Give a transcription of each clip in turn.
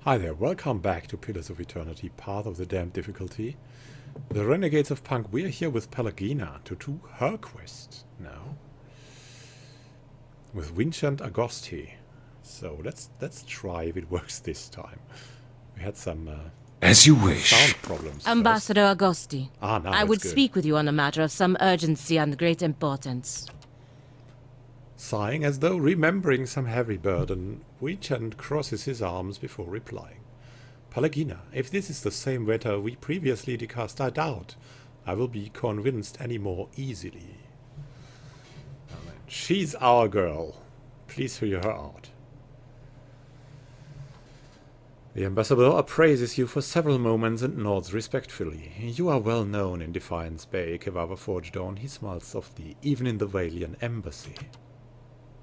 Hi there, welcome back to Pillars of Eternity, Path of the Damned difficulty. The Renegades of Punk, we are here with Pallegina to do her quest now. With Vincent Agosti. So let's try if it works this time. We had some as you wish. Sound problems. Ambassador Agosti, now I would good. speak with you on a matter of some urgency and great importance. Sighing as though remembering some heavy burden, Vincent crosses his arms before replying. Pallegina, if this is the same matter we previously discussed, I doubt I will be convinced any more easily. She's our girl. Please hear her out. The ambassador appraises you for several moments and nods respectfully. You are well known in Defiance Bay, Kevava forged on. He smiles softly, even in the Valian embassy.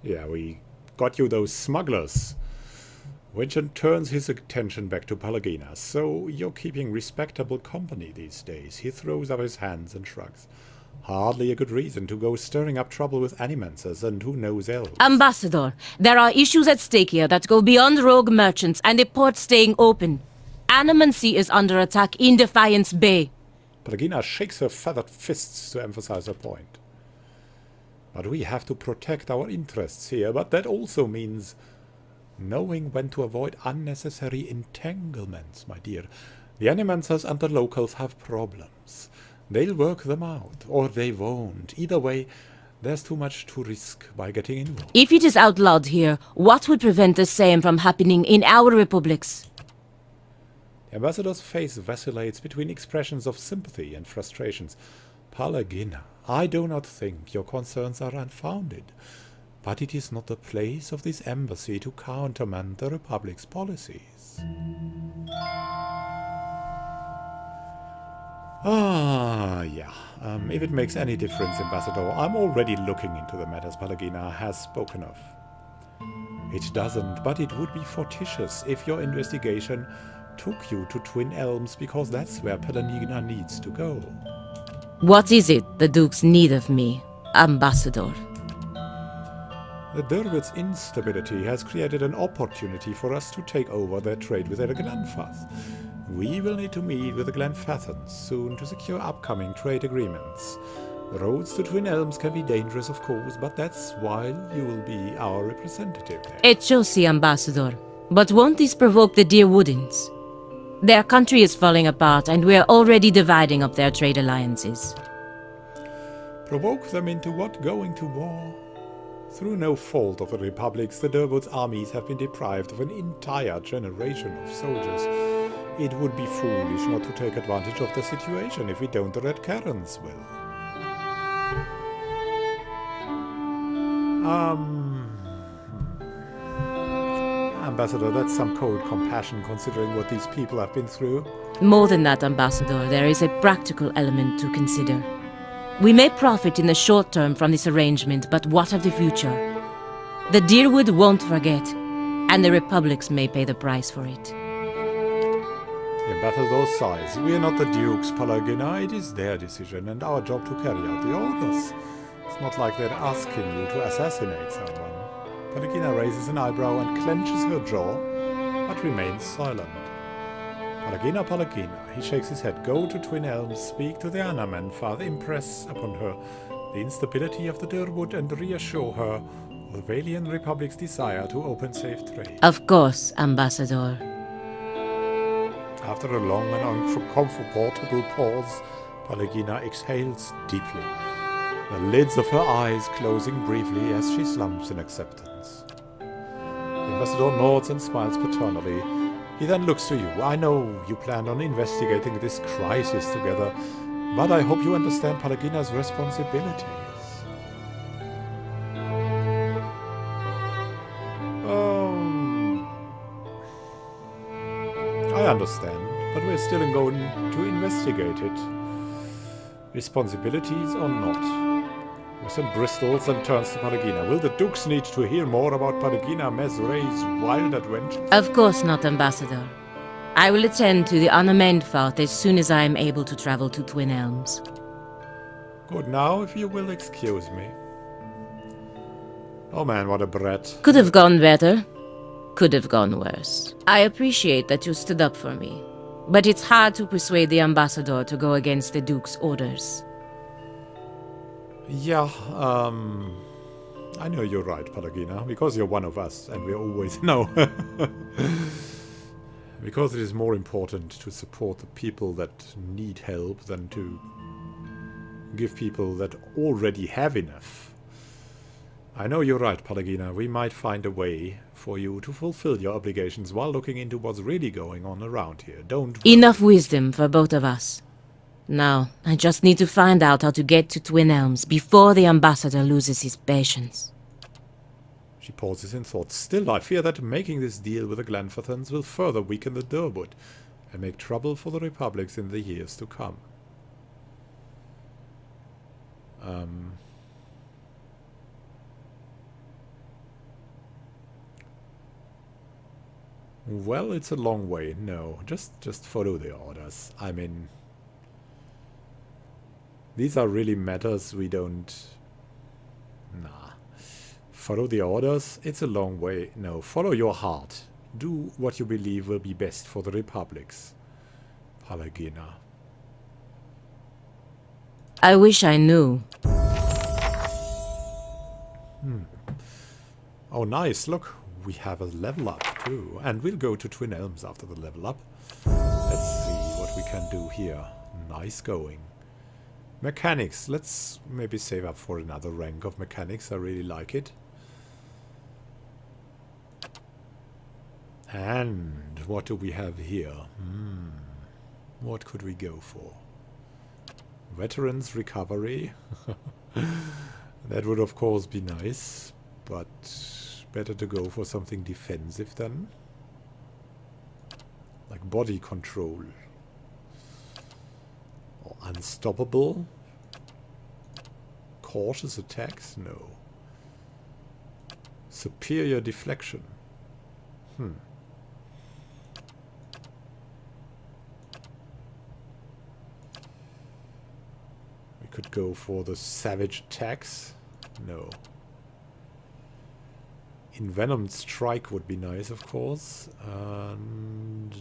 Yeah, we got you those smugglers. Vincent turns his attention back to Pallegina. So you're keeping respectable company these days. He throws up his hands and shrugs. Hardly a good reason to go stirring up trouble with animancers and who knows else. Ambassador, there are issues at stake here that go beyond rogue merchants and a port staying open. Animancy is under attack in Defiance Bay. Pallegina shakes her feathered fists to emphasize her point. But we have to protect our interests here, but that also means knowing when to avoid unnecessary entanglements, my dear. The animancers and the locals have problems. They'll work them out, or they won't. Either way, there's too much to risk by getting involved. If it is outlawed here, what would prevent the same from happening in our republics? The ambassador's face vacillates between expressions of sympathy and frustrations. Pallegina, I do not think your concerns are unfounded, but it is not the place of this embassy to countermand the Republic's policies. If it makes any difference, Ambassador, I'm already looking into the matters Pallegina has spoken of. It doesn't, but it would be fortuitous if your investigation took you to Twin Elms, because that's where Pallegina needs to go. What is it the Dukes need of me, Ambassador? The Derwit's instability has created an opportunity for us to take over their trade with Glenfath. We will need to meet with the Glenfathans soon to secure upcoming trade agreements. The roads to Twin Elms can be dangerous, of course, but that's why you will be our representative there. It shows the Ambassador. But won't this provoke the dear Woodins? Their country is falling apart, and we're already dividing up their trade alliances. Provoke them into what? Going to war? Through no fault of the Republic's, the Derwood's armies have been deprived of an entire generation of soldiers. It would be foolish not to take advantage of the situation. If we don't, the Red Karens will. Ambassador, that's some cold compassion considering what these people have been through. More than that, Ambassador, there is a practical element to consider. We may profit in the short term from this arrangement, but what of the future? The Deerwood won't forget, and the Republics may pay the price for it. The ambassador sighs. We are not the Dukes, Pallegina. It is their decision and our job to carry out the orders. It's not like they're asking you to assassinate someone. Pallegina raises an eyebrow and clenches her jaw, but remains silent. Pallegina, he shakes his head. Go to Twin Elms, speak to the Anaman, father, impress upon her the instability of the Derwood and reassure her of the Valian Republic's desire to open safe trade. Of course, Ambassador. After a long and uncomfortable pause, Pallegina exhales deeply, the lids of her eyes closing briefly as she slumps in acceptance. The ambassador nods and smiles paternally. He then looks to you. I know you plan on investigating this crisis together, but I hope you understand Pallegina's responsibilities. I understand, but we're still going to investigate it. Responsibilities or not. Wesson bristles and turns to Pallegina. Will the Dukes need to hear more about Pallegina Mesray's wild adventures? Of course not, Ambassador. I will attend to the Anamendfath as soon as I am able to travel to Twin Elms. Good. Now, if you will excuse me. Oh man, what a brat. Could have gone better. Could have gone worse. I appreciate that you stood up for me, but it's hard to persuade the ambassador to go against the Duke's orders. Yeah, I know you're right, Pallegina, because you're one of us, and we always know. Because it is more important to support the people that need help than to give people that already have enough. I know you're right, Pallegina. We might find a way for you to fulfill your obligations while looking into what's really going on around here. Don't worry. Enough wisdom for both of us. Now, I just need to find out how to get to Twin Elms before the ambassador loses his patience. She pauses in thought. Still, I fear that making this deal with the Glenfathans will further weaken the Durwood and make trouble for the Republics in the years to come. Well, it's a long way. No, just follow the orders. I mean, these are really matters we don't... Nah. Follow the orders? It's a long way. No, follow your heart. Do what you believe will be best for the Republics. Pallegina. I wish I knew. Oh, nice. Look, we have a level up too. And we'll go to Twin Elms after the level up. Let's see what we can do here. Nice going. Mechanics. Let's maybe save up for another rank of mechanics. I really like it. And what do we have here? What could we go for? Veterans recovery. That would of course be nice, but better to go for something defensive then. Like body control. Or unstoppable. Cautious attacks? No. Superior deflection. We could go for the savage attacks. No. Envenomed strike would be nice, of course. And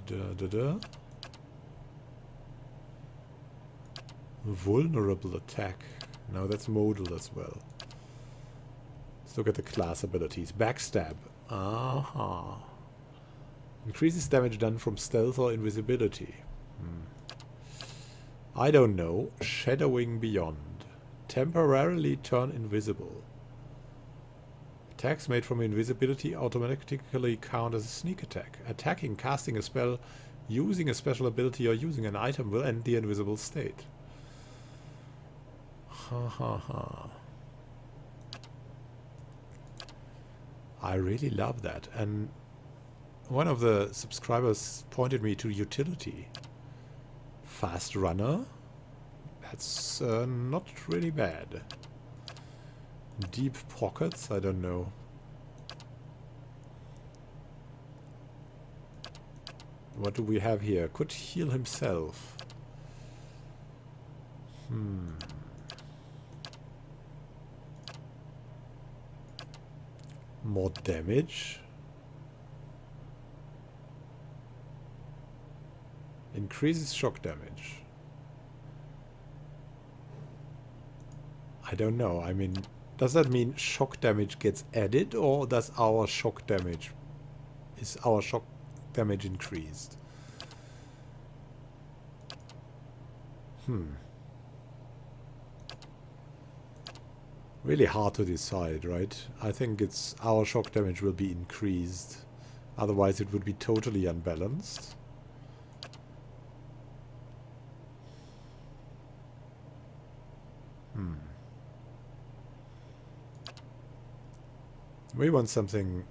vulnerable attack. No, that's modal as well. Let's look at the class abilities. Backstab. Aha. Increases damage done from stealth or invisibility. I don't know. Shadowing beyond. Temporarily turn invisible. Attacks made from invisibility automatically count as a sneak attack. Attacking, casting a spell, using a special ability, or using an item will end the invisible state. Ha ha ha. I really love that. And one of the subscribers pointed me to utility. Fast runner. That's not really bad. Deep pockets, I don't know. What do we have here? Could heal himself. More damage. Increases shock damage. I don't know. I mean, does that mean shock damage gets added, or does our shock damage... Is our shock damage increased? Really hard to decide, right? I think it's our shock damage will be increased. Otherwise it would be totally unbalanced. We want something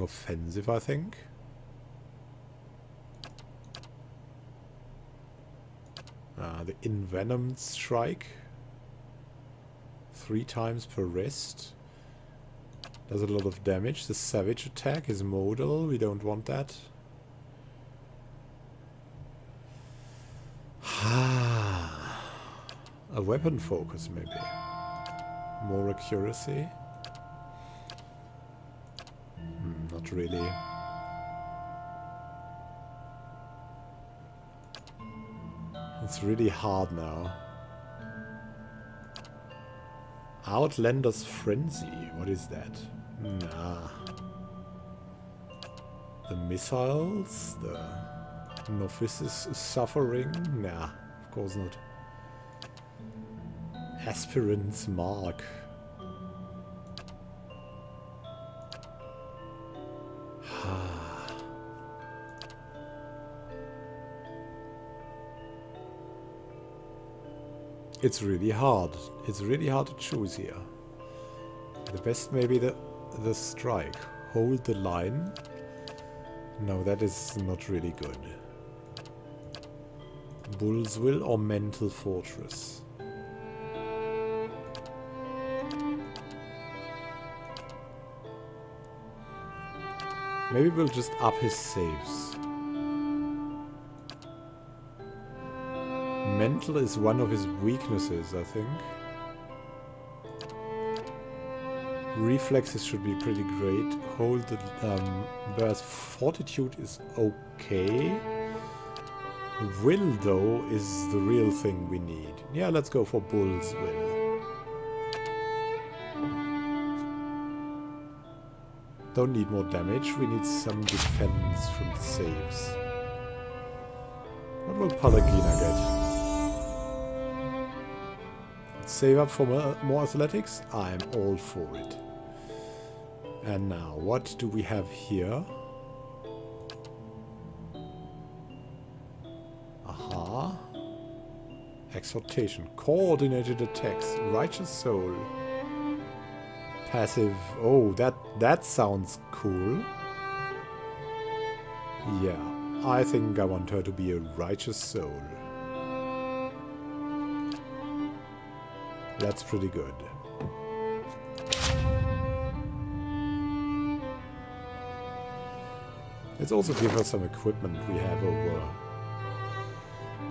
offensive, I think. The envenomed strike. 3 times per rest. Does a lot of damage. The savage attack is modal. We don't want that. A weapon focus, maybe. More accuracy. Not really. It's really hard now. Outlander's Frenzy. What is that? Nah. The missiles? The novices suffering? Nah, of course not. Aspirant's Mark. It's really hard. It's really hard to choose here. The best maybe the strike. Hold the line. No, that is not really good. Bull's Will or Mental Fortress? Maybe we'll just up his saves. Mental is one of his weaknesses, I think. Reflexes should be pretty great. Hold the burst. Fortitude is okay. Will, though, is the real thing we need. Yeah, let's go for Bull's Will. Don't need more damage. We need some defense from the saves. What will Pallegina get? Save up for more athletics? I'm all for it. And now, what do we have here? Aha. Exhortation. Coordinated attacks. Righteous Soul. Passive. Oh, that sounds cool. Yeah. I think I want her to be a Righteous Soul. That's pretty good. Let's also give her some equipment we have over.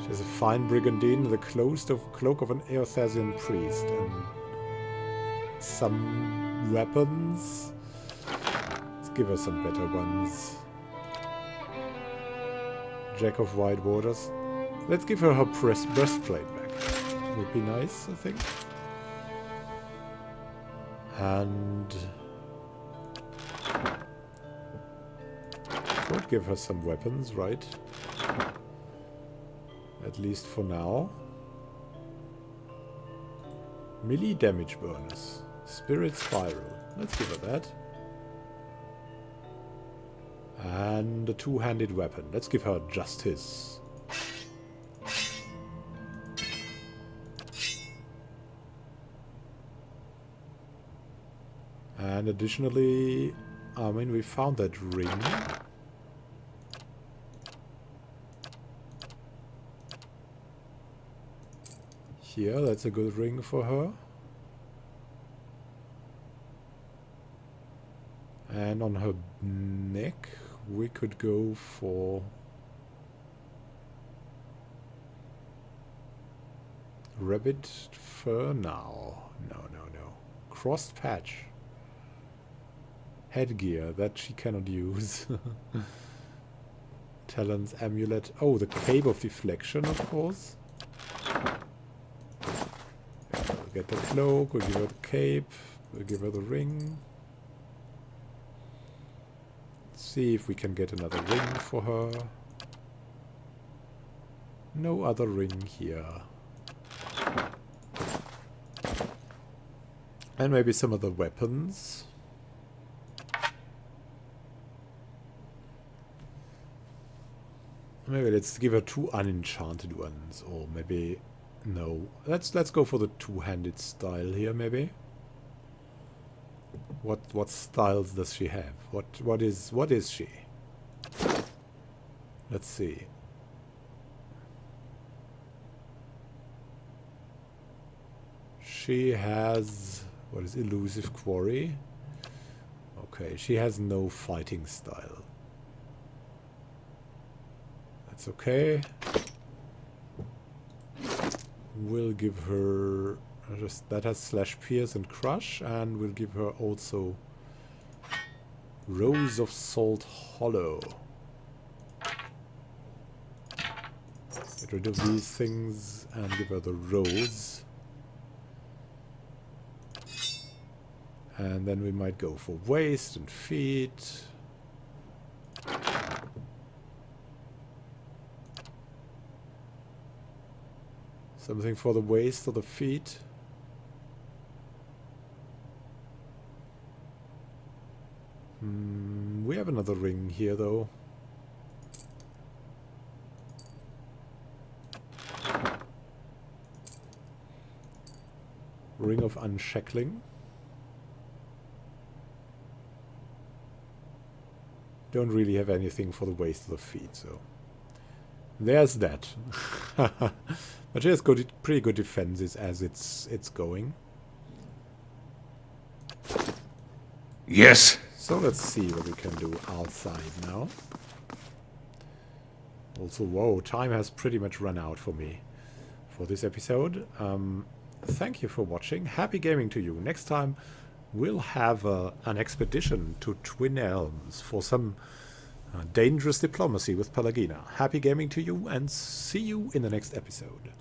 She has a fine brigandine, the cloak of an Eothasian priest, and some weapons. Let's give her some better ones. Jack of Wide Waters. Let's give her breastplate back. Would be nice, I think. And should give her some weapons, right? At least for now. Melee damage bonus. Spirit Spiral. Let's give her that. And a two-handed weapon. Let's give her Justice. And additionally, I mean, we found that ring. Here, that's a good ring for her. And on her neck, we could go for rabbit fur now. No. Crossed patch. Headgear that she cannot use. Talon's amulet. Oh, the cape of deflection, of course. We'll get the cloak, we'll give her the cape, we'll give her the ring. Let's see if we can get another ring for her. No other ring here. And maybe some other weapons. Maybe let's give her two unenchanted ones, or maybe no. Let's go for the two-handed style here, maybe. What styles does she have? What is she? Let's see. She has what is elusive quarry? Okay, she has no fighting style. That's okay. We'll give her just that has slash pierce and crush, and we'll give her also Rose of Salt Hollow. It Get rid of these things and give her the rose. And then we might go for waist and feet. Something for the waist or the feet. We have another ring here though. Ring of unshackling. Don't really have anything for the waist or the feet, so there's that. But she has pretty good defenses as it's going. Yes. So let's see what we can do outside now. Also, whoa, time has pretty much run out for me for this episode. Thank you for watching. Happy gaming to you. Next time we'll have an expedition to Twin Elms for some dangerous diplomacy with Pallegina. Happy gaming to you and see you in the next episode.